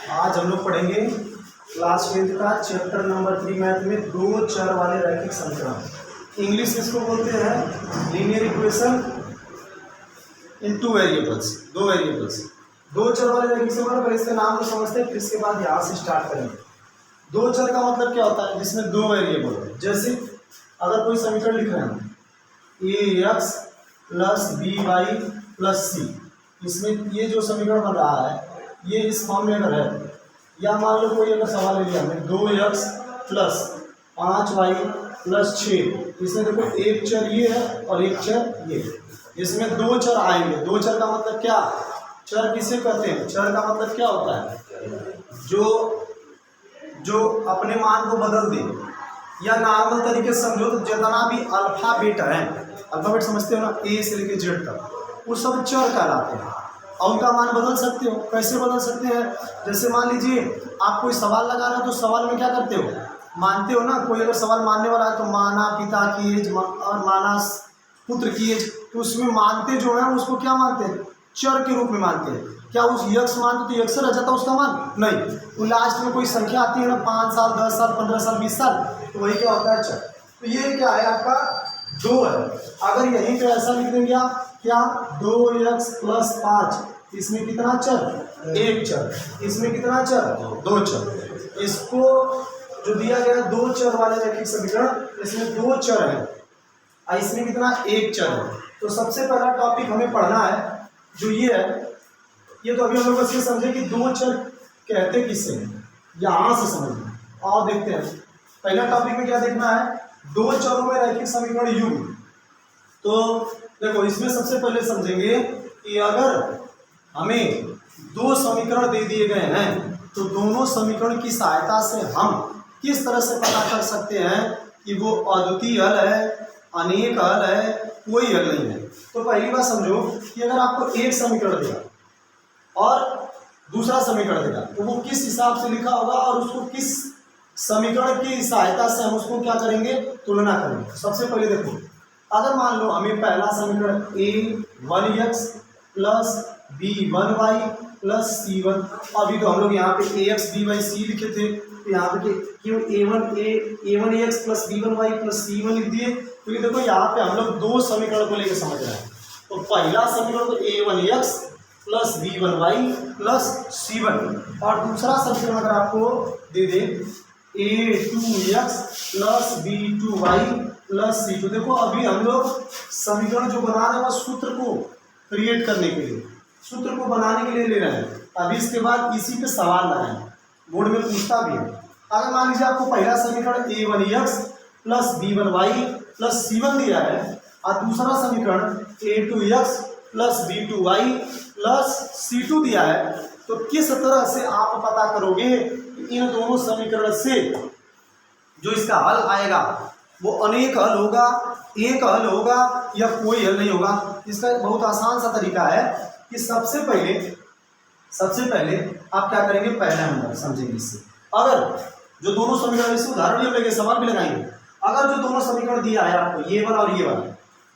आज हम लोग पढ़ेंगे क्लास 10th का चैप्टर नंबर 3 मैथ में दो चर वाले रैखिक समीकरण। इंग्लिश इसको बोलते हैं linear equation in two variables, दो वेरिएबल्स। दो चर वाले रैखिक समीकरण, पहले इसका नाम को समझते हैं, फिर इसके बाद यहाँ से स्टार्ट करेंगे। दो चर का मतलब क्या होता है? जिसमें दो वेरिएबल है। जैसे अगर कोई समीकरण लिख रहे हैं ax plus b y plus c, इसमें ये जो समीकरण बन रहा है ये इस फॉर्म में अगर है, या मान लो कोई अगर सवाल ले लिया हमने 2x प्लस 5y प्लस 6, इसमें देखो एक चर ये है और एक चर ये है। इसमें दो चर आएंगे। दो चर का मतलब क्या? चर किसे कहते हैं? चर का मतलब क्या होता है? जो अपने मान को बदल दे, या नॉर्मल तरीके से समझो तो जितना भी अल्फाबेट है, अल्फाबेट समझते हो ना, ए से लेकर जेड तक, वो सब चर कहलाते हैं और उनका मान बदल सकते हो। कैसे बदल सकते हैं? जैसे मान लीजिए आप कोई सवाल लगा रहे हो तो सवाल में क्या करते हो? मानते हो ना। कोई अगर सवाल मानने वाला है तो माना पिता की एज और माना पुत्र की एज, तो उसमें मानते जो है उसको क्या मानते हैं? चर के रूप में मानते हैं। क्या उस यक्स मानते तो यक्स रह जाता उसका मान? नहीं, वो लास्ट में कोई संख्या आती है ना, 5 साल 10 साल 15 साल 20 साल, तो वही क्या होता है? चर। तो ये क्या है आपका? दो है। अगर यहीं पे ऐसा लिख देंगे आप, क्या 2x प्लस 5, इसमें कितना चर? एक चर। इसमें कितना चर? दो चर। इसको जो दिया गया दो चर वाले रैखिक समीकरण, इसमें दो चर है और इसमें कितना? एक चर है। तो सबसे पहला टॉपिक हमें पढ़ना है जो ये है, ये तो अभी हम लोग बस ये समझे कि दो चर कहते किससे हैं, यहाँ से समझना। और देखते हैं पहला टॉपिक में क्या देखना है, दो चरों में रैखिक समीकरण युग्म। तो देखो इसमें सबसे पहले समझेंगे कि अगर हमें दो समीकरण दे दिए गए हैं तो दोनों समीकरण की सहायता से हम किस तरह से पता कर सकते हैं कि वो अद्वितीय हल है, अनेक हल है, कोई हल नहीं है। तो पहली बात समझो कि अगर आपको एक समीकरण दिया और दूसरा समीकरण देगा तो वो किस हिसाब से लिखा होगा और उसको किस समीकरण की सहायता से हम उसको क्या करेंगे? तुलना करेंगे। सबसे पहले देखो, अगर मान लो हमें पहला समीकरण a1x plus b1y plus c1, अभी तो हम लोग यहाँ पे ax by c लिखे थे, तो यहाँ पे क्यों a1ax plus b1y plus c1 लिख दिए? क्योंकि देखो यहाँ पे हम लोग दो समीकरण को लेकर समझ रहे हैं। तो पहला समीकरण तो a1x plus b1y plus c1, और दूसरा समीकरण अगर आपको दे दे a2x plus b2y plus c2। देखो अभी हम लोग समीकरण जो बना रहे हैं वो सूत्र को क्रिएट करने के लिए, सूत्र को बनाने के लिए ले रहे हैं। अभी इसके बाद इसी पे सवाल लगाएंगे, बोर्ड में पूछता भी है। अगर मान लीजिए आपको पहला समीकरण a1x plus b1y plus c1 दिया है और दूसरा समीकरण a2x plus b2y plus c2 दिया है, तो किस तरह से आप पता करोगे इन दोनों समीकरण से जो इसका हल आएगा वो अनेक हल होगा, एक हल होगा, या कोई हल नहीं होगा? इसका एक बहुत आसान सा तरीका है कि सबसे पहले आप क्या करेंगे? पहला नंबर समझेंगे इससे। अगर जो दोनों समीकरण, इससे उदाहरण भी लेंगे, सवाल भी लगाएंगे। अगर जो दोनों समीकरण दिया है आपको, ये वाला और ये वाला,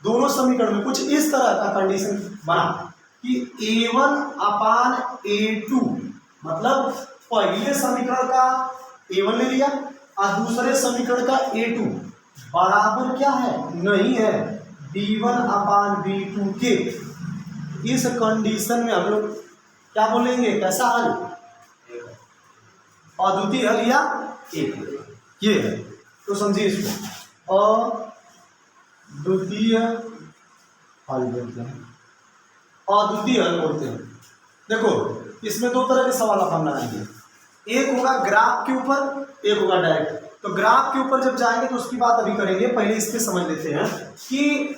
दोनों समीकरण में कुछ इस तरह का कंडीशन बना कि a1 अपान a2, मतलब पहले समीकरण का a1 ले लिया और दूसरे समीकरण का a2 बराबर क्या है? नहीं है b1 अपान b2 के। इस कंडीशन में हम लोग क्या बोलेंगे? कैसा हल? अद्वितीय हल या एक हल, ये है। तो समझिए इसको अद्वितीय हल बोलते हैं, अद्वितीय हल बोलते हैं। देखो इसमें दो तरह के सवाल हम लगाएंगे, एक होगा ग्राफ के ऊपर, एक होगा डायरेक्ट। तो ग्राफ के ऊपर जब जाएंगे तो उसकी बात अभी करेंगे, पहले इस पे समझ लेते हैं कि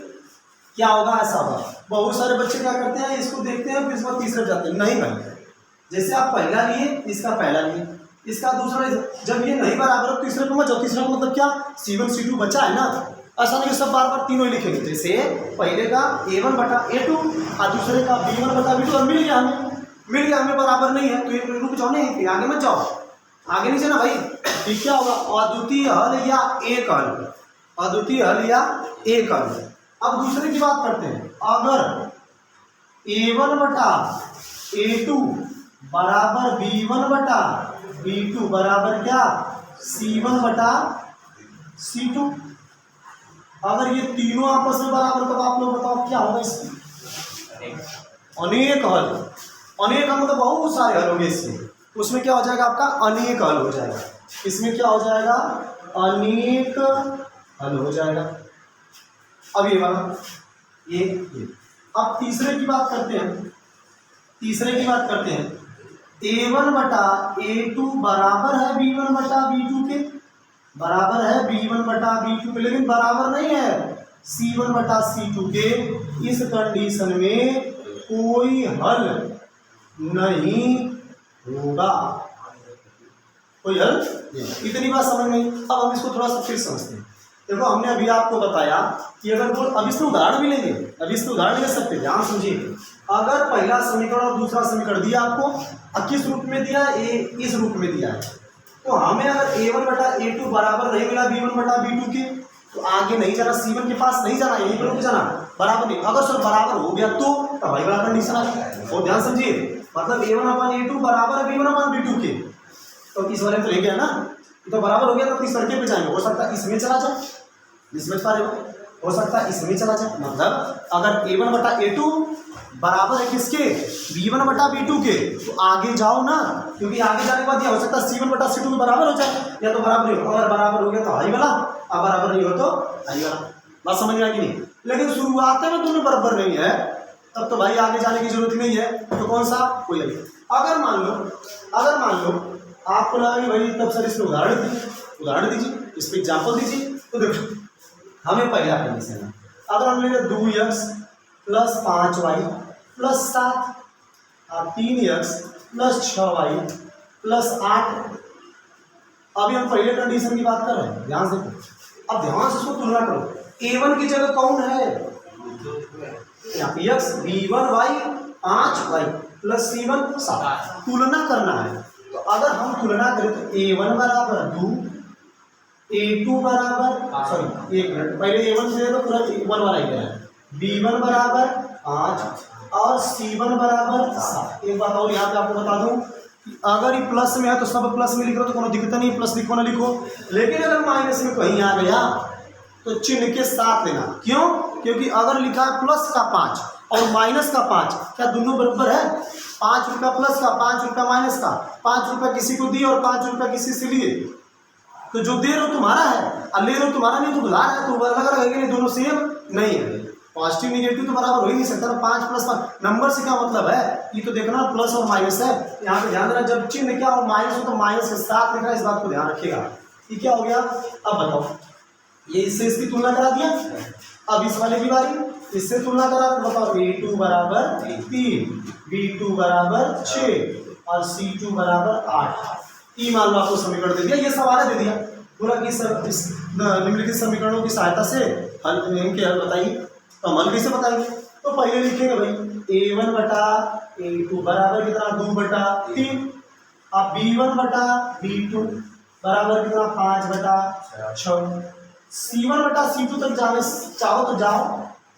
क्या होगा। ऐसा होगा, बहुत सारे बच्चे क्या करते हैं, इसको देखते हैं फिर इस बार तीसरे जाते हैं। नहीं भाई, जैसे आप पहला लिए, इसका पहला लिए, इसका दूसरा, जब ये नहीं बराबर हो तीसरे को मत जाओ। तीसरा को मतलब क्या? c1 c2 बचा है ना, ऐसा नहीं कि सब बार बार तीनों ही लिखेंगे। जैसे पहले का a1 बटा a2 और दूसरे का b1 बटा b2, और मिल गया हमें बराबर नहीं है, तो ये रुक जाओ, नहीं आगे मत जाओ, आगे नहीं जाना भाई। ठीक, क्या होगा? अद्वितीय हल या एक हल, अद्वितीय हल या एक हल। अब दूसरे की बात करते हैं, अगर a1 बटा a2 बराबर B1 बटा B2 बराबर क्या C1 बटा C2। अगर ये तीनों आपस में बराबर तो आप लोग बताओ क्या होगा इसकी? अनेक हल। अनेक हल मतलब बहुत सारे हल होंगे इससे। उसमें क्या हो जाएगा आपका अनेक हल हो जाएगा। इसमें क्या हो जाएगा अनेक हल हो जाएगा। अब ये वाला ये अब तीसरे की बात करते हैं। तीसरे की बात करते हैं A1 बटा A2 बराबर है B1 बटा B2 के। बराबर है B1 बटा B2 के, लेकिन बराबर नहीं है C1 बटा C2 के। इस कंडीशन में कोई हल नहीं होगा। कोई हल नहीं। इतनी बात समझ में। अब हम इसको थोड़ा सा फिर समझते हैं। देखो हमने अभी आपको बताया कि अगर वो अब इसमें उदाहरण भी लेंगे। अभी इसमें उदाहरण ले सकते हैं, ध्यान समझिए। अगर पहला समीकरण और दूसरा समीकरण दिया आपको, किस रूप में दिया है? इस रूप में दिया है। तो हमें अगर A1 बटा A2 बराबर नहीं मिला B1 बटा B2 के, तो आगे नहीं जाना, C1 के पास नहीं जाना, यहीं पर रुक जाना। बराबर नहीं, अगर सर बराबर हो गया तो भाई बराबर कंडीशन आ गई। और ध्यान समझिए, मतलब A1 अपन A2 बराबर है B1 अपन B2 के, तो इस वाले में तो ले गया ना, तो बराबर हो गया। तो इस लड़के पे जाएंगे, हो सकता है इसमें चला जाए, इसमें हो सकता है इसमें चला जाए। मतलब अगर A1 बटा A2 बराबर है किसके? B1 बटा B2 के, तो आगे जाओ ना, क्योंकि आगे जाने के बाद यह हो सकता है C1 बटा C2 में बराबर हो जाए, या तो बराबर नहीं हो। अगर बराबर हो गया तो हाई वाला, अब बराबर नहीं हो तो हाई वाला। बात समझ में आई कि नहीं? लेकिन शुरुआत में दोनों बराबर नहीं है, तब तो भाई आगे जाने की जरूरत नहीं है। तो कौन सा? कोई नहीं। अगर मान लो आपको लगा कि भाई तब सर इसमें उदाहरण दीजिए, इस पर एग्जाम्पल दीजिए। तो देखो हमें पहला कंडीशन है, अगर हम ले 2x प्लस 5y प्लस 7 और 3x प्लस 6y प्लस 8। अभी हम पहले कंडीशन की बात कर रहे हैं, ध्यान से। अब ध्यान से इसको तुलना करो। A1 की जगह कौन है? x B1y 5y plus C1 7। तुलना करना है। तो अगर हम तुलना करें तो A1 बराबर 2, A2 बराबर सॉरी एक मिनट, पहले A1 से तो पूरा 1 वाला ही है। B1 बराबर 5 और C1 बराबर 7। एक बात और यहाँ पे आपको बता दूं कि अगर ये प्लस में है तो सब प्लस में लिख रहे हो तो कोनो दिक्कत नहीं, प्लस लिखो ना लिखो। लेकिन अगर माइनस में कहीं आ गया तो चिन्ह के साथ लेना। क्यों? क्योंकि अगर लिखा है प्लस का 5 और माइनस का 5, क्या दोनों बराबर है? 5 रुपया प्लस का, 5 रुपया माइनस का, 5 रुपया किसी को दिए और 5 रुपया किसी से लिए, तो जो दे रहे हो तुम्हारा है और ले रहे हो तुम्हारा नहीं, तो उधार है, तो अलग अलग है, दोनों सेम नहीं है। पॉजिटिव निगेटिव तो बराबर हो ही नहीं सकता ना। 5 प्लस 5 नंबर से क्या मतलब है? ये तो देखना प्लस और माइनस है। यहाँ पे ध्यान देना, जब चिन्ह क्या हो माइनस हो तो माइनस के साथ लिखना, इस बात को ध्यान रखिएगा। ये क्या हो गया? अब बताओ, ये इससे इसकी तुलना करा दिया। अब इस वाले की बारी, इससे तुलना करा तो बताओ A2 बराबर 3, B2 बराबर 6 और C2 बराबर 8। ई मान लो आपको समीकरण दे दिया, ये सवाल दे दिया पूरा कि सर इस निम्नलिखित समीकरणों की सहायता से हल इनके हल बताइए। तो हम हल कैसे बताएंगे? तो पहले लिखेंगे भाई A1 बटा A2 बराबर कितना? 2 बटा 3। अब B1 बटा B2 बराबर कितना? 5 बटा 6। C1 बटा C2 तक जाने चाहो तो जाओ।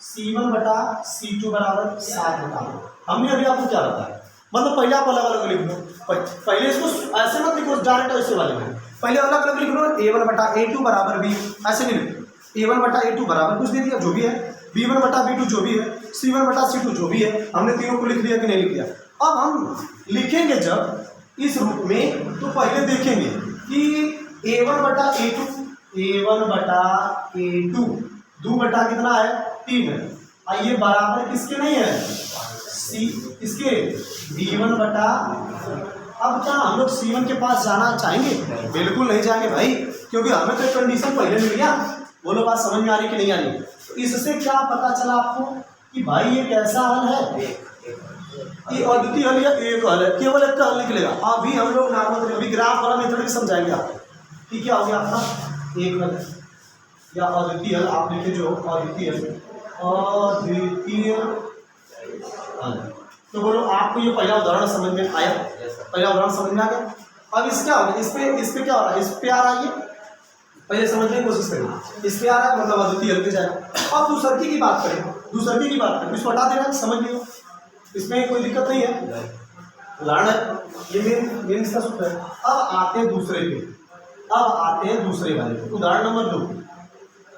C1 बटा C2 बराबर 7 बटा। हमने अभी आपको क्या बताया? मतलब पहले आप अलग अलग लिख लो। पहले इसको ऐसे मत लिखो डायरेक्ट ऐसे वाले में, पहले अलग अलग लिख लो। A1 बटा A2 बराबर B, ऐसे नहीं लिखो। A1 बटा A2 बराबर कुछ दे दिया जो भी है, B1 बटा B2 जो भी है, C1 बटा C2 जो भी है, हमने तीनों को लिख लिया कि नहीं लिख लिया। अब हम लिखेंगे जब इस रूप में, तो पहले देखेंगे कि A1 बटा A2, A1 बटा A2 2 बटा कितना है? 3 है। ये बराबर किसके नहीं है? इसके B1 बटा। अब क्या हम लोग C1 के पास जाना चाहेंगे? बिल्कुल नहीं जाएंगे भाई, क्योंकि हमें तो कंडीशन पहले मिल गया। बोलो बात समझ में आ रही कि नहीं आ रही? तो इससे क्या पता चला आपको कि भाई ये कैसा हल है? ये अद्वितीय हल या एक हल है? केवल एक का हल निकलेगा। अभी हम लोग नॉर्मल अभी ग्राफ वाला मेथड भी समझाएंगे आपको कि क्या हो गया आपका एक हल या अद्वितीय हल। आप लिखे जो अद्वितीय हल। तो बोलो आपको ये पहला उदाहरण समझ में आया? पहला उदाहरण समझ में आ गया। अब इस क्या हो गया? इस पे क्या हो रहा है? इस पे आ रहा है, ये पहले समझने की कोशिश करें। इस पे आ रहा है मतलब अद्वितीय हल पे जाएगा। अब दूसरकी की बात करें, दूसरकी की बात करें, इसको हटा देना, समझ लियो, इसमें कोई दिक्कत नहीं है। उदाहरण है, ये मेन इसका सूत्र है। अब आते हैं दूसरे पे, अब आते हैं दूसरे वाले पे, उदाहरण नंबर 2।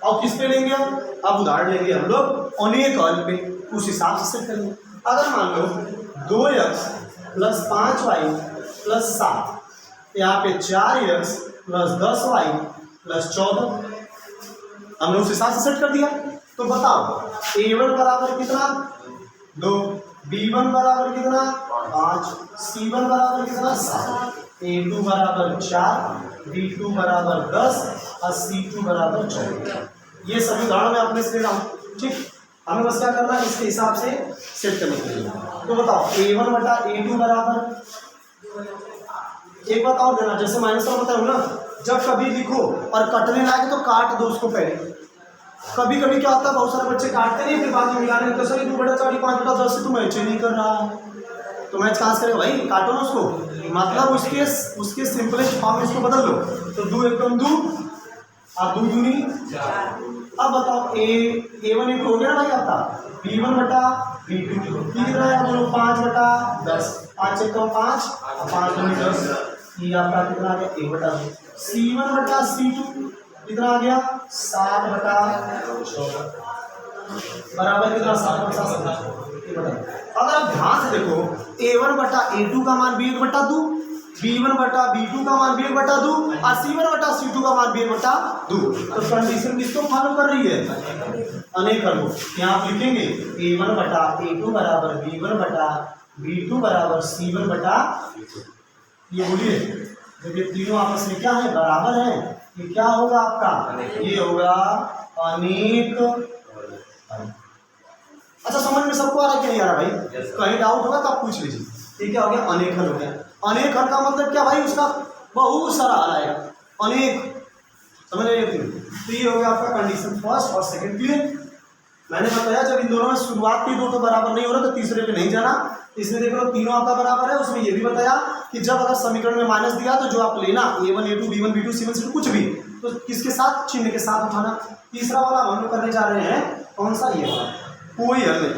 अब किस पे लेंगे हम? अब उदाहरण लेंगे हम लोग अनेक हल पे, उस हिसाब से सेट करेंगे। अगर मान लो 2x प्लस 5y प्लस 7, यहाँ पे 4x प्लस 10y प्लस 14, हमने उस हिसाब से सेट कर दिया। तो बताओ a1 बराबर कितना 2, b1 बराबर कितना 5, c1 बराबर कितना 7, a2 बराबर 4, b2 बराबर 10 और c2 बराबर 14। ये सभी उदाहरण मैं अपने से ले रहा हूँ, ठीक। हमें बस क्या करना है, इसके हिसाब से सेट करने के लिए। तो बताओ a1 बटा a2 बराबर, एक बात और देना, जैसे माइनस का बताया ना, जब कभी लिखो और कटने लागे तो काट दो उसको पहले। कभी कभी क्या होता है, बहुत सारे बच्चे काटते नहीं, फिर बाद में मिलाने लगते, सर 2 बटा 4 5 बटा 10 से तो मैच ही नहीं कर रहा है, तो मैच कहाँ से करेगा भाई, काटो ना उसको, मतलब उसके सिंपलेस्ट फॉर्म में उसको बदल लो। तो 2 एकदम 2 और 2 दूनी 4। अब बताओ a1 एक हो गया ना भाई आपका, b1 बटा b2 कितना है, बोलो 5 बटा 10, 5 एक कम 5 और 5 दूनी 10, ये आपका कितना आ गया a बटा 2। c1 बटा c2 कितना आ गया 7 बटा 14 बराबर कितना 7 बटा 7। अगर आप ध्यान से देखो a1 बटा a2 का मान b1 बटा 2, b1 बटा b2 का मान b1 बटा 2 और c1 बटा c2 का मान b1 बटा 2। तो कंडीशन किसको फॉलो कर रही है, अनेक हल को। यहाँ आप लिखेंगे a1 बटा a2 बराबर b1 बटा b2 बराबर c1 बटा, ये बोलिए जब ये तीनों आपस में क्या है, बराबर है, ये क्या होगा आपका, ये होगा अनेक। अच्छा समझ में सबको आ रहा है कि नहीं आ रहा भाई? कहीं डाउट होगा तो आप पूछ लीजिए। ये क्या हो गया, अनेक हल हो गया। अनेक हल का मतलब क्या भाई, उसका बहुत सारा हल आएगा, अनेक, समझ रहे हैं? तो ये हो गया आपका कंडीशन फर्स्ट और सेकंड क्लियर। मैंने बताया जब इन दोनों में शुरुआत के दो तो बराबर नहीं हो रहा तो तीसरे पे नहीं जाना। इसमें देख लो तीनों आपका बराबर है। उसमें ये भी बताया कि जब अगर समीकरण में माइनस दिया तो जो आप लेना a1 a2 b1 b2 c1 c2 कुछ भी, तो किसके साथ, चिन्ह के साथ उठाना। तीसरा वाला हम लोग करने जा रहे हैं, कौन सा, ये वाला, कोई हल नहीं,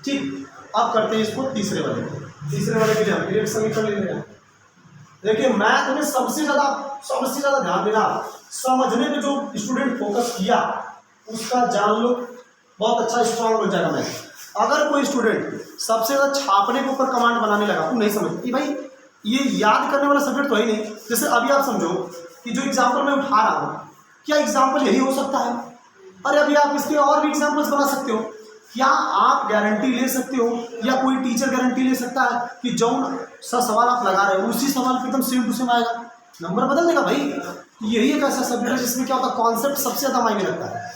ठीक। अब करते हैं इसको तीसरे वाले के लिए हम एक समीकरण ले लेंगे। देखिए मैथ में सबसे ज्यादा ध्यान देना, समझने में जो स्टूडेंट फोकस किया उसका जान लो बहुत अच्छा स्ट्रांग हो जाएगा मैथ। अगर कोई स्टूडेंट सबसे ज्यादा छापने के ऊपर कमांड बनाने लगा, वो नहीं समझ कि भाई ये याद करने वाला सब्जेक्ट तो है ही नहीं। जैसे अभी आप समझो कि जो एग्जाम्पल मैं उठा रहा हूँ, क्या एग्जाम्पल यही हो सकता है? अरे अभी आप इसके और भी एग्जाम्पल्स बना सकते हो। क्या आप गारंटी ले सकते हो या कोई टीचर गारंटी ले सकता है कि जो सा सवाल आप लगा रहे हो उसी सवाल पे एकदम सेम टू सेम आएगा, नंबर बदल देगा भाई? यही एक ऐसा सब्जेक्ट है जिसमें क्या होता है, कॉन्सेप्ट सबसे ज्यादा मायने रखता है।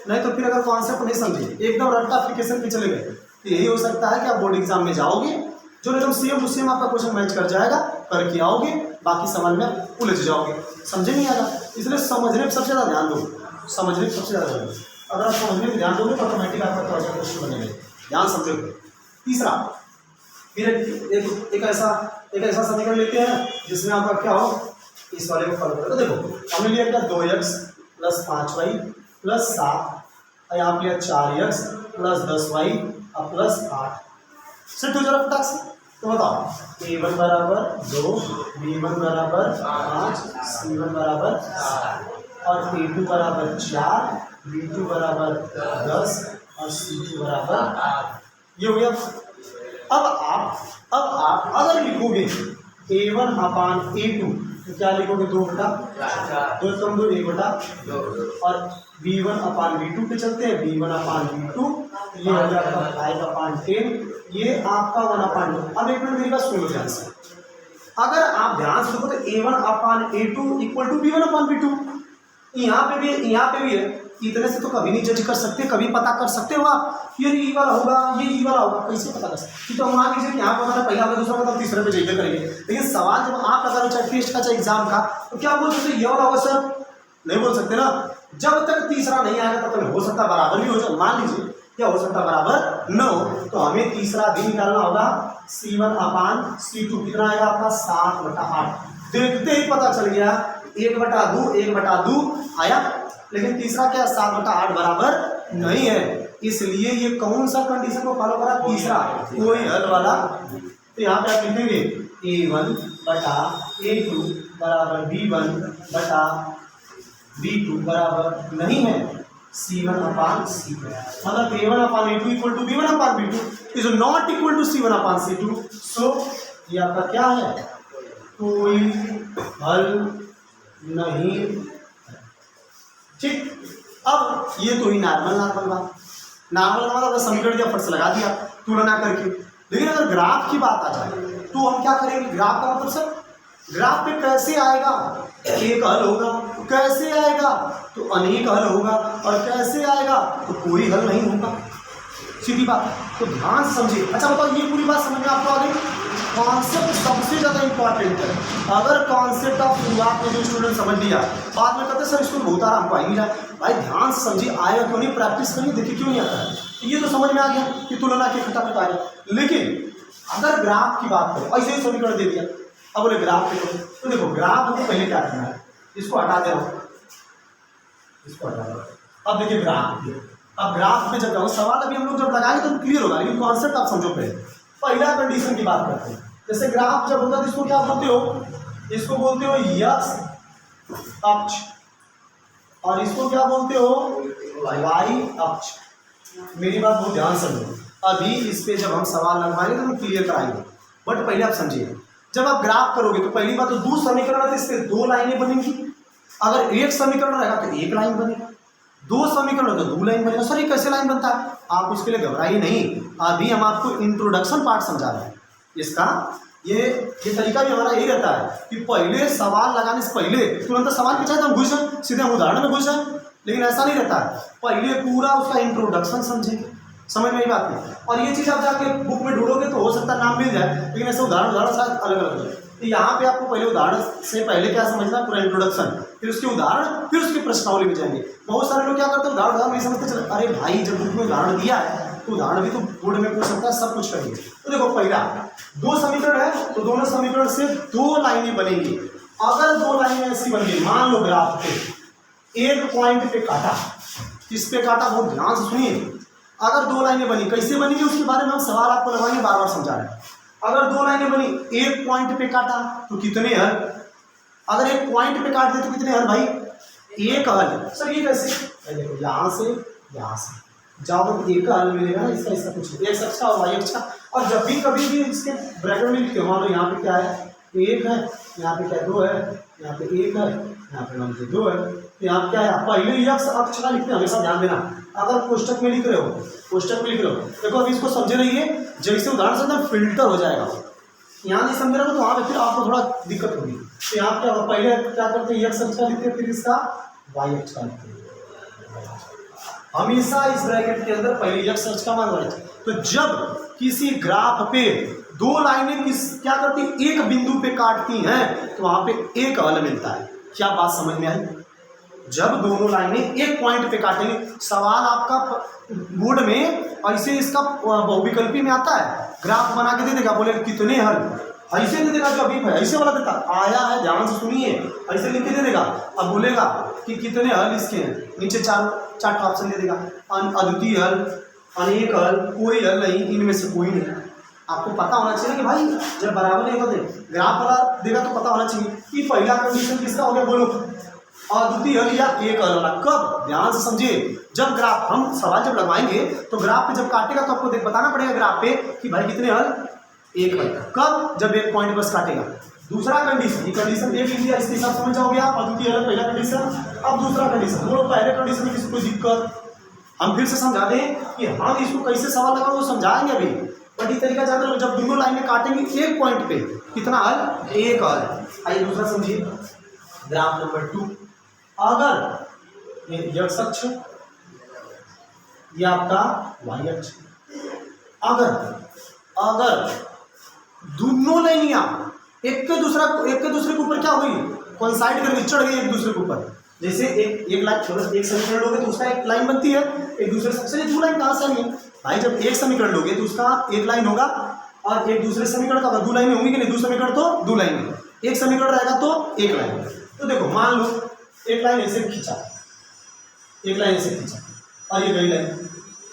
नहीं तो फिर अगर कॉन्सेप्ट नहीं समझे, एकदम रट्टा एप्लीकेशन पे चले गए, तो यही हो सकता है कि आप बोर्ड एग्जाम में जाओगे जो एकदम सेम टू सेम आपका क्वेश्चन मैच कर जाएगा, करके आओगे, बाकी सवाल में उलझ जाओगे, समझे नहीं आएगा। इसलिए समझने पर सबसे ज़्यादा ध्यान दो, समझने पर सबसे ज़्यादा ध्यान दो। अगर आप समझने में ध्यान दोगे तो ऑटोमेटिक आपका क्वेश्चन बनेगा, ध्यान समझो। तीसरा फिर एक ऐसा समीकरण लेते हैं जिसमें आपका क्या हो, इस वाले को फॉलो करो। तो देखो हमने लिया क्या, 2x प्लस 5y प्लस 7, यहाँ पे लिया 4x प्लस 10y और प्लस 8। सेट हो जरा फटाक से। तो बताओ a1 बराबर 2, b1 बराबर 5, c1 बराबर 7 और a2 बराबर 4, b2 बराबर 10 और c2 बराबर 8। ये हो गया। अब आप अगर लिखोगे a1 अपान a2 तो क्या लिखोगे, 2 बटा 2 कम 2 1 बटा 2 और b1 अपान b2 पे चलते हैं, b1 अपान b2 ये हो गया आपका 5 अपान 10, ये आपका 1 अपान 2। अब एक मिनट मेरी बात सुन लो ध्यान से। अगर आप ध्यान से देखो तो a1 upon a2 equal to b1 upon b2, यहाँ पे भी है। इतने से तो कभी नहीं जज कर सकते, कभी पता कर सकते हो आप ये ई वाला होगा, ये ई वाला होगा, कैसे पता कर सकते? तो मान लीजिए कि यहाँ पर पता पहला होगा, दूसरा होगा, तीसरे पे जाइए करेंगे। लेकिन सवाल जब आप लगा रहे चाहे टेस्ट का चाहे एग्जाम का, तो क्या बोल सकते ये वाला होगा सर? नहीं बोल सकते ना। जब तक तीसरा नहीं आएगा तब तक हो सकता बराबर भी हो जाए। मान लीजिए क्या हो सकता बराबर न हो, तो हमें तीसरा भी निकालना होगा, c1 अपान c2 कितना आएगा आपका 7 बटा 8। देखते ही पता चल गया 1 बटा 2 आया, लेकिन तीसरा क्या 7 बटा 8 बराबर नहीं है। इसलिए ये कौन सा कंडीशन को फॉलो करा, तीसरा, कोई हल वाला तो यहाँ पे आप लिखेंगे A1 बटा A2 बराबर B1 बटा B2 बराबर नहीं है C1 अपान C2, मतलब A1 upon A2 equal to B1 upon B2 is not equal to C1 upon C2। So ये आपका क्या है, कोई हल नहीं। ठीक, अब ये तो ही नॉर्मल बात, नॉर्मल मतलब समीकरण दिया फट से लगा दिया तुलना करके। लेकिन अगर ग्राफ की बात आ जाए तो हम क्या करेंगे, ग्राफ का मतलब सर ग्राफ पे कैसे आएगा, एक हल होगा, कैसे आएगा तो अनेक हल होगा, और कैसे आएगा तो कोई हल नहीं होगा, सीधी बात है। तो ध्यान से समझिए। अच्छा बताओ, ये पूरी बात समझ में आपको आ गई? कॉन्सेप्ट सबसे ज़्यादा इंपॉर्टेंट है। अगर कॉन्सेप्ट आप शुरुआत में जो स्टूडेंट समझ लिया, बाद में कहते सर इसको बहुत आराम को आ ही नहीं रहा, भाई ध्यान से समझिए, आएगा क्यों नहीं, प्रैक्टिस करिए, देखिए क्यों नहीं आता है। ये तो समझ में आ गया कि तुलना के खटाखट आ गया। लेकिन अगर ग्राफ की बात करें, ऐसे ही समीकरण दे दिया, अब बोले ग्राफ पे करो, तो देखो ग्राफ हमको पहले क्या करना है, इसको हटा दे रहा हूँ, इसको हटा दो। अब देखिए ग्राफ, अब ग्राफ पे जब जाओ, सवाल अभी हम लोग जब लगाएंगे तो क्लियर होगा, लेकिन कॉन्सेप्ट आप समझो पहले। पहला कंडीशन की बात करते हैं, जैसे ग्राफ जब होता है तो इसको क्या बोलते हो, इसको बोलते हो एक्स अक्ष, और इसको क्या बोलते हो, वाई अक्ष। मेरी बात बहुत ध्यान से सुनो, अभी इस पे जब हम सवाल लगवाएंगे तो हम क्लियर कराएंगे, बट पहले आप समझिए। जब आप ग्राफ करोगे तो पहली बात तो दो समीकरण है तो इस पे दो लाइनें बनेंगी, अगर एक समीकरण रहेगा तो एक लाइन बनेगा, दो समीकरण तो दो लाइन बनेगा। सर ये कैसे लाइन बनता है, आप उसके लिए घबराइए नहीं, अभी हम आपको इंट्रोडक्शन पार्ट समझा रहे हैं इसका। ये तरीका भी हमारा यही रहता है कि पहले सवाल लगाने से पहले तुरंत सवाल पूछा तो हम घुस जाए, सीधे हम उदाहरण में घुस जाए, लेकिन ऐसा नहीं रहता है, पहले पूरा उसका इंट्रोडक्शन समझेंगे, समझ में ही बात नहीं। और ये चीज़ आप जाके बुक में ढूंढोगे तो हो सकता है नाम मिल जाए, लेकिन ऐसे उदाहरण शायद अलग अलग है। तो यहाँ पे आपको पहले उदाहरण से पहले क्या समझना, पूरा इंट्रोडक्शन, फिर उसके उदाहरण, फिर उसकी प्रश्नावली में जाएंगे। बहुत सारे लोग क्या करते हैं, उदाहरण नहीं समझते, चले अरे भाई जब बुक में उदाहरण दिया है तो उदाहरण भी तो बोर्ड में पूछ सकता है, सब कुछ करेंगे। तो देखो पहला दो समीकरण है तो दोनों समीकरण से दो लाइनें बनेंगी। अगर दो लाइनें ऐसी बन गई, मान लो ग्राफ पे एक पॉइंट पे काटा, इस पे काटा, बहुत ध्यान से सुनिए। अगर दो लाइनें बनी, कैसे बनेंगी उसके बारे में हम सवाल आपको लगाएंगे, बार बार समझा रहे हैं। अगर दो लाइनें बनी, एक पॉइंट पे काटा तो कितने हल, अगर एक पॉइंट पे काट दे तो कितने हल भाई, एक हल। सर ये कैसे, देखो यहाँ से जाओ तो एक हल मिलेगा ना, इसका कुछ एक अक्ष का और वाई अक्ष का। और जब भी कभी भी इसके ब्रैकेट में लिखते हो, मान लो यहाँ पे क्या है, एक है, यहाँ पे क्या दो है, यहाँ पे एक है, यहाँ पे मान लो दो है, तो यहाँ क्या है, पहले यक्ष अक्ष का लिखते हैं, हमेशा ध्यान देना। अगर कोष्टक में लिख रहे हो, देखो अभी इसको समझे रहिए, जैसे उदाहरण से फिल्टर हो जाएगा, यहाँ नहीं समझ रहा तो वहाँ पे फिर आपको थोड़ा दिक्कत होगी। तो यहाँ क्या होगा, पहले क्या करते हैं, यक्ष अक्ष का लिखते हैं, फिर इसका वाई अक्ष का लिखते हैं, हमेशा इस ब्रैकेट के अंदर पहले यक्ष अक्ष का मान वाई। तो जब किसी ग्राफ पे दो लाइनें क्या करती, एक बिंदु पे काटती हैं तो वहां पे एक हल मिलता है। क्या बात समझ में आई? जब दोनों लाइनें एक पॉइंट पे काटेंगे, सवाल आपका बोर्ड में ऐसे इसका बहुविकल्पी में आता है, ग्राफ बना के दे देगा, बोले कितने हल, ऐसे दे देगा, जो अभी ऐसे वाला देता आया है, ध्यान से सुनिए, ऐसे लिख के दे देगा। अब बोलेगा कि कितने हल इसके हैं, नीचे चार ऑप्शन दे देगा, अद्वितीय हल, अनेक हल, कोई हल नहीं, इनमें से कोई नहीं। आपको पता होना चाहिए कि भाई जब बराबर नहीं होते ग्राफ वाला देगा तो पता होना चाहिए कि पहला कंडीशन किसका हो गया, बोलो अद्वितीय हल या एक हल वाला। कब, ध्यान से समझिए, जब ग्राफ हम सवाल जब लगवाएंगे तो ग्राफ पे जब काटेगा तो आपको बताना पड़ेगा ग्राफ पे कि भाई कितने हल, एक हल। कब, जब एक पॉइंट बस काटेगा। दूसरा कंडीशन, ये कंडीशन देख लीजिए, इसके हिसाब समझ जाओगे आप, अद्वितीय हल पहला कंडीशन। अब दूसरा कंडीशन, बोलो पहले कंडीशन में किसी कोई दिक्कत, हम फिर से समझा दें कि हम इसको कैसे सवाल लगा वो समझाएंगे अभी, बट ये तरीका जान लो, जब दोनों लाइनें काटेंगे एक पॉइंट पे कितना हल, एक हल। आइए दूसरा समझिए, ग्राफ नंबर 2, अगर ये यक्ष अक्ष, ये आपका वाई अक्ष, अगर दोनों लाइनियां एक के दूसरे के ऊपर क्या हुई, कोइंसाइड करके चढ़ गई एक दूसरे के ऊपर, जैसे एक लाइन एक समीकरण लोगे तो उसका एक लाइन बनती है, एक दूसरे से दो लाइन कहाँ से आनी है भाई, जब एक समीकरण लोगे तो उसका एक लाइन होगा और एक दूसरे समीकरण का दो लाइन होंगी कि नहीं, दो समीकरण तो दो लाइन, एक समीकरण रहेगा तो एक लाइन। तो देखो मान लो एक लाइन ऐसे खींचा, एक लाइन ऐसे खींचा और ये गई लाइन,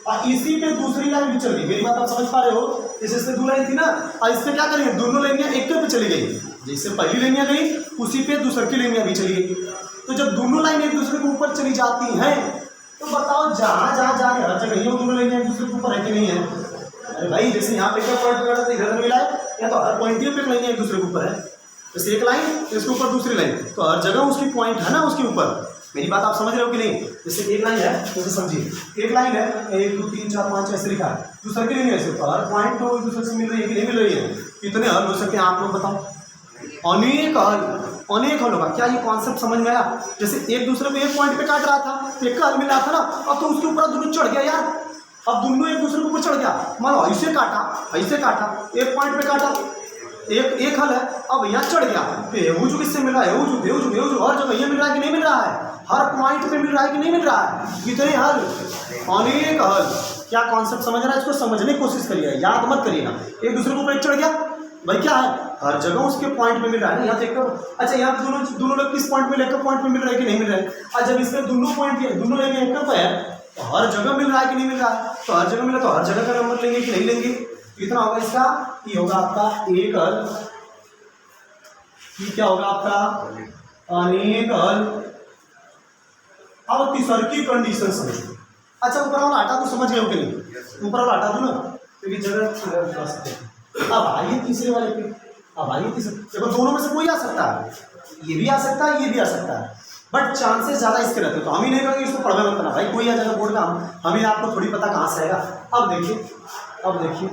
और इसी पे दूसरी लाइन भी चल रही। मेरी बात आप समझ पा रहे हो, इससे दो लाइन थी ना, और इस पे क्या करेंगे, दोनों लाइनियाँ एक पे चली गई, जैसे पहली लाइनियाँ गई उसी पे दूसरी की लाइनियाँ भी चली गई। तो जब दोनों लाइन एक दूसरे के ऊपर चली जाती हैं तो बताओ जहाँ जहाँ जा रहे हर जगह ये दोनों लाइनें एक दूसरे के ऊपर है कि नहीं है? अरे भाई जैसे यहाँ पे क्या पॉइंट पकड़ा था इधर मिला है, या तो हर पॉइंट पे लाइनें एक दूसरे के ऊपर है, जैसे एक लाइन इसके ऊपर दूसरी लाइन, तो हर जगह उसकी पॉइंट है ना उसके ऊपर। मेरी बात आप समझ रहे हो कि नहीं? जैसे एक लाइन है जैसे समझिए एक लाइन है 1 2 3 4 5 ऐसे लिखा है, दूसरे की नहीं है, तो हर पॉइंट तो एक दूसरे से मिल रही है कि नहीं मिल रही है? कितने हल हो सकते हैं आप लोग बताओ? अनेक हल होगा। क्या ये कॉन्सेप्ट समझ में आया? जैसे एक दूसरे को एक पॉइंट पे काट रहा था, एक का हल मिल रहा था ना, अब तो उसके ऊपर दोनों चढ़ गया यार, अब दोनों एक दूसरे के ऊपर चढ़ गया। मान लो ऐसे काटा एक पॉइंट पे काटा, एक हल है, अब यहाँ चढ़ गया, तो किससे मिल रहा है? हर जगह ये मिल रहा है कि नहीं मिल रहा है? हर पॉइंट पे मिल रहा है कि नहीं मिल रहा है? कितने हल? अनेक हल। क्या कॉन्सेप्ट समझ रहा है? इसको समझने की कोशिश करिए, याद मत करिएगा। एक दूसरे के ऊपर एक चढ़ गया, भाई क्या है? हर जगह उसके पॉइंट पे मिल रहा है ना। यहाँ देखो, अच्छा यहाँ पे दोनों लोग किस पॉइंट पे लेकर पॉइंट पे मिल रहा है कि नहीं मिल रहा है? और जब इसमें दोनों पॉइंट दोनों लेंगे एक पे है, तो हर जगह मिल रहा है कि नहीं मिल रहा है? तो हर जगह मिला तो हर जगह का नंबर लेंगे कि नहीं लेंगे? कितना होगा इसका? ये होगा आपका एक हल। ये क्या होगा आपका? अनेक हल। अब तीसरी की कंडीशन समझो। अच्छा ऊपर वाला हटा तो समझ गए हो कि नहीं? ऊपर वाला हटा दो ना, क्योंकि जगह। अब आइए तीसरे वाले पे, अब आइए तीसरे। देखो दोनों में से कोई आ सकता है, ये भी आ सकता है, ये भी आ सकता है, बट चांसेस ज्यादा इसके रहते हैं। तो हम ही नहीं कहेंगे इसको पढ़वे मत करना भाई, कोई आ जाएगा बोर्ड का, हमें आपको थोड़ी पता कहाँ से आएगा। अब देखिए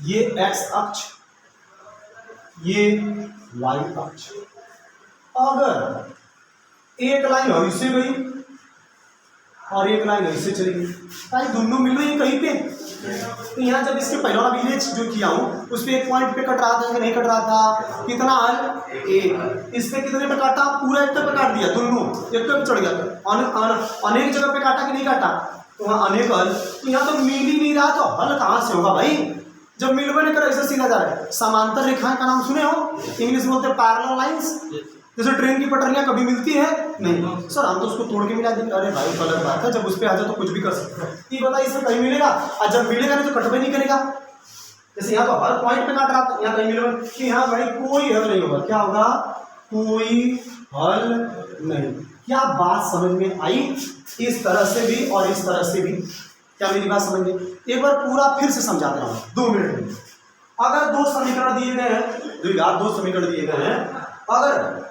ये एक्स अक्ष, ये वाई अक्ष, अगर एक लाइन ऐसे गई और एक लाइन ऐसे चली गई, भाई दोनों मिल रही है कहीं पे। तो यहाँ जब इसके पहले वाला विलेज जो किया हूँ उस पर एक पॉइंट पे कट रहा था कि नहीं कट रहा था? कितना हल? एक। इस पे कितने पे काटा? पूरा एक पे काट दिया, दोनों एक पे चढ़ गया। अनेक जगह पे काटा कि नहीं काटा? तो वहाँ अनेक हल। तो यहाँ तो मिल ही नहीं रहा, तो हल कहाँ से होगा भाई? जब मिलवे नहीं कर ऐसे सीधा जा रहा है। समांतर रेखाएं का नाम सुने हो? इंग्लिश में बोलते हैं पैरेलल लाइंस। जैसे ट्रेन की पटरियां कभी मिलती है नहीं सर, हम तो उसको तोड़ के मिला देंगे। अरे भाई गलत बात है, जब उस पर आ जाओ तो कुछ भी कर सकते हो। ये बता इसमें कहीं मिलेगा, और जब मिलेगा नहीं तो कटवे नहीं करेगा। जैसे यहाँ तो हर पॉइंट पे काट रहा था, यहाँ कहीं मिलेगा कि हाँ भाई कोई हल नहीं होगा। क्या होगा? कोई हल नहीं। क्या बात समझ में आई? इस तरह से भी और इस तरह से भी। क्या मेरी बात समझ में? एक बार पूरा फिर से समझा दे रहा हूँ 2 मिनट में। अगर दो समीकरण दिए गए हैं, दो समीकरण दिए गए हैं, अगर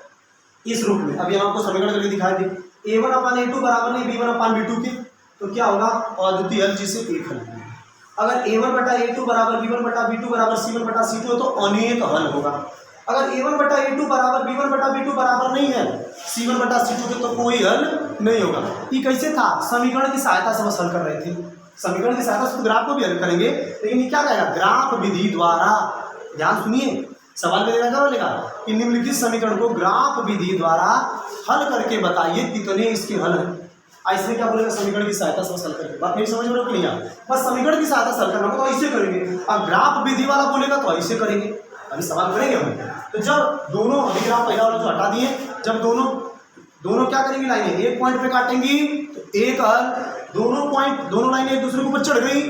इस रूप में, अभी हम आपको समीकरण करके दिखाई दी, a1/a2 बराबर नहीं b1/b2 के, तो क्या होगा? अद्वितीय हल, जिसे एक हल। अगर a1/a2 बराबर b1/b2 बराबर c1/c2 है तो अनेक हल होगा। अगर a1/a2 बराबर b1/b2 बराबर नहीं है c1/c2 के, तो कोई हल नहीं होगा। ये कैसे था? समीकरण की सहायता से बस हल कर रहे थे। समीकरण की सहायता से ग्राफ को भी हल करेंगे, लेकिन ये क्या कहेगा? ग्राफ विधि द्वारा। ध्यान सुनिए, सवाल में क्या बोलेगा कि निम्नलिखित समीकरण को ग्राफ विधि द्वारा हल करके बताइए कितने इसके हल हैं। ऐसे क्या बोलेगा? समीकरण की सहायता से हल करके। बात नहीं समझ में रहे हो कि नहीं? बस समीकरण की सहायता से हल करना तो ऐसे करेंगे, अब ग्राफ विधि वाला बोलेगा तो ऐसे करेंगे। अभी सवाल करेंगे हम। तो जब दोनों अभी ग्राफ पहला वाला जो हटा दिए, जब दोनों क्या करेंगी? लाइनें एक पॉइंट पे काटेंगी तो एक हल। दोनों लाइनें एक दूसरे के ऊपर चढ़ गई,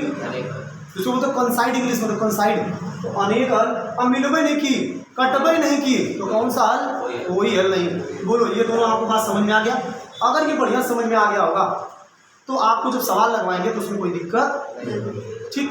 जिसको बोलते कंसाइड, इंग्लिश में कंसाइड, तो अनेक हल। अब मिलवे नहीं की, कटवे नहीं की, तो कौन सा हल? कोई हल नहीं। बोलो ये दोनों आपको बात समझ में आ गया? अगर ये बढ़िया समझ में आ गया होगा तो आपको जब सवाल लगवाएंगे तो उसमें कोई दिक्कत नहीं। ठीक।